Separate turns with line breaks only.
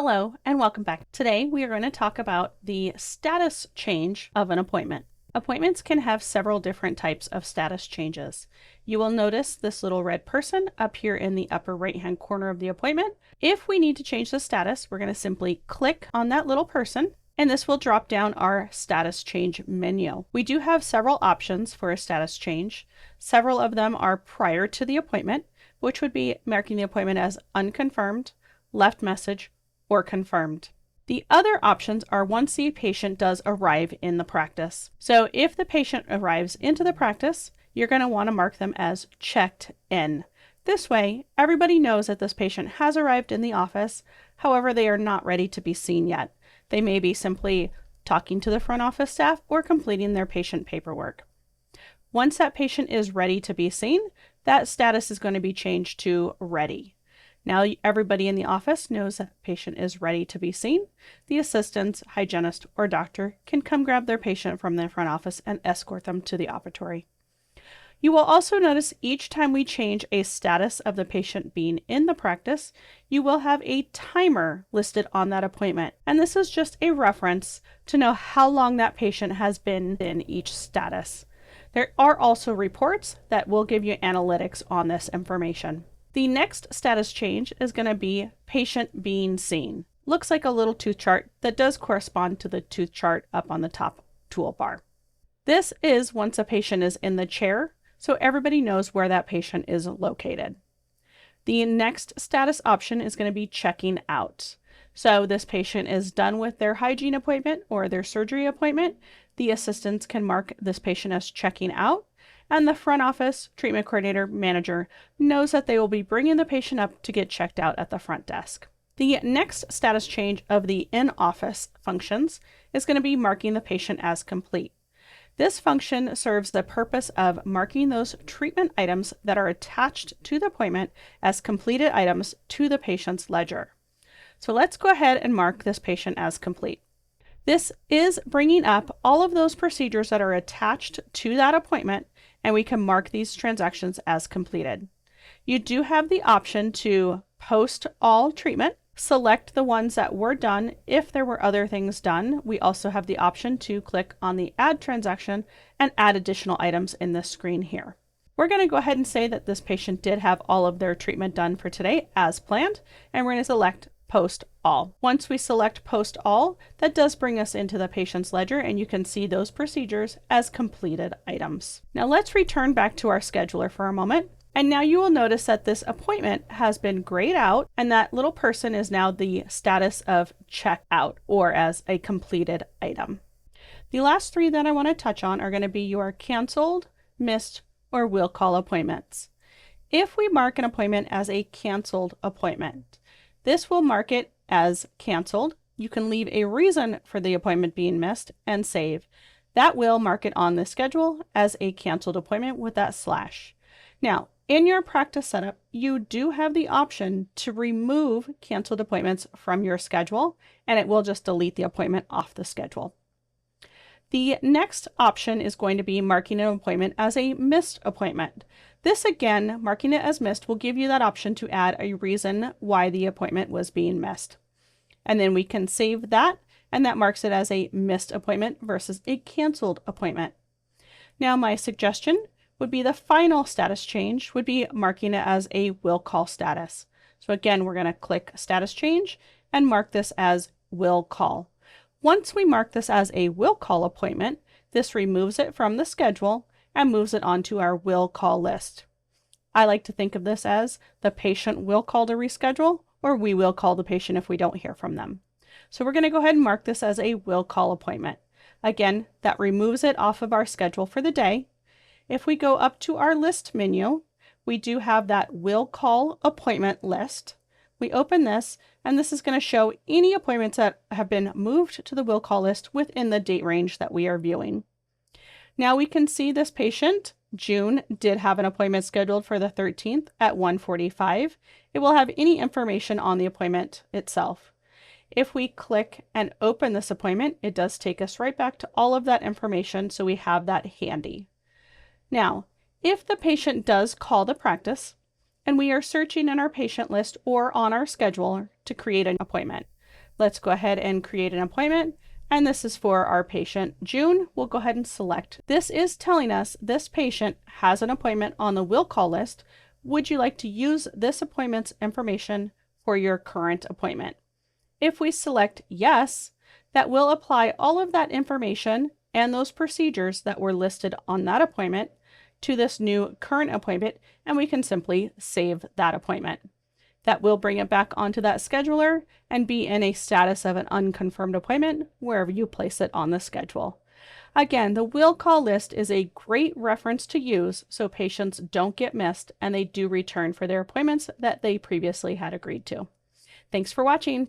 Hello and welcome back. Today we are going to talk about the status change of an appointment. Appointments can have several different types of status changes. You will notice this little red person up here in the upper right hand corner of the appointment. If we need to change the status, we're going to simply click on that little person and this will drop down our status change menu. We do have several options for a status change. Several of them are prior to the appointment, which would be marking the appointment as unconfirmed, left message, or confirmed. The other options are once the patient does arrive in the practice. So if the patient arrives into the practice, you're going to want to mark them as checked in. This way, everybody knows that this patient has arrived in the office. However, they are not ready to be seen yet. They may be simply talking to the front office staff or completing their patient paperwork. Once that patient is ready to be seen, that status is going to be changed to ready. Now everybody in the office knows that the patient is ready to be seen. The assistants, hygienist, or doctor can come grab their patient from the front office and escort them to the operatory. You will also notice each time we change a status of the patient being in the practice, you will have a timer listed on that appointment. And this is just a reference to know how long that patient has been in each status. There are also reports that will give you analytics on this information. The next status change is going to be patient being seen. Looks like a little tooth chart that does correspond to the tooth chart up on the top toolbar. This is once a patient is in the chair, so everybody knows where that patient is located. The next status option is going to be checking out. So this patient is done with their hygiene appointment or their surgery appointment. The assistants can mark this patient as checking out. And the front office treatment coordinator manager knows that they will be bringing the patient up to get checked out at the front desk. The next status change of the in-office functions is going to be marking the patient as complete. This function serves the purpose of marking those treatment items that are attached to the appointment as completed items to the patient's ledger. So let's go ahead and mark this patient as complete. This is bringing up all of those procedures that are attached to that appointment, and we can mark these transactions as completed. You do have the option to post all treatment, select the ones that were done. If there were other things done, we also have the option to click on the add transaction and add additional items in this screen here. We're going to go ahead and say that this patient did have all of their treatment done for today as planned, and we're going to select post all. Once we select post all, that does bring us into the patient's ledger and you can see those procedures as completed items. Now let's return back to our scheduler for a moment. And now you will notice that this appointment has been grayed out and that little person is now the status of checked out or as a completed item. The last three that I want to touch on are going to be your canceled, missed, or will call appointments. If we mark an appointment as a canceled appointment, this will mark it as canceled. You can leave a reason for the appointment being missed and save. That will mark it on the schedule as a canceled appointment with that slash. Now, in your practice setup, you do have the option to remove canceled appointments from your schedule, and it will just delete the appointment off the schedule. The next option is going to be marking an appointment as a missed appointment. This again, marking it as missed, will give you that option to add a reason why the appointment was being missed. And then we can save that, and that marks it as a missed appointment versus a canceled appointment. Now my suggestion would be the final status change would be marking it as a will call status. So again, we're going to click status change and mark this as will call. Once we mark this as a will call appointment, this removes it from the schedule and moves it onto our will call list. I like to think of this as the patient will call to reschedule, or we will call the patient if we don't hear from them. So we're going to go ahead and mark this as a will call appointment. Again, that removes it off of our schedule for the day. If we go up to our list menu, we do have that will call appointment list. We open this, and this is going to show any appointments that have been moved to the will call list within the date range that we are viewing. Now we can see this patient, June, did have an appointment scheduled for the 13th at 1:45. It will have any information on the appointment itself. If we click and open this appointment, it does take us right back to all of that information, so we have that handy. Now, if the patient does call the practice, and we are searching in our patient list or on our schedule to create an appointment, Let's go ahead and create an appointment. And this is for our patient June. We'll go ahead and select. This is telling us this patient has an appointment on the will call list. Would you like to use this appointment's information for your current appointment? If we select yes, that will apply all of that information and those procedures that were listed on that appointment to this new current appointment, and we can simply save that appointment. That will bring it back onto that scheduler and be in a status of an unconfirmed appointment wherever you place it on the schedule. Again, the will call list is a great reference to use so patients don't get missed and they do return for their appointments that they previously had agreed to. Thanks for watching.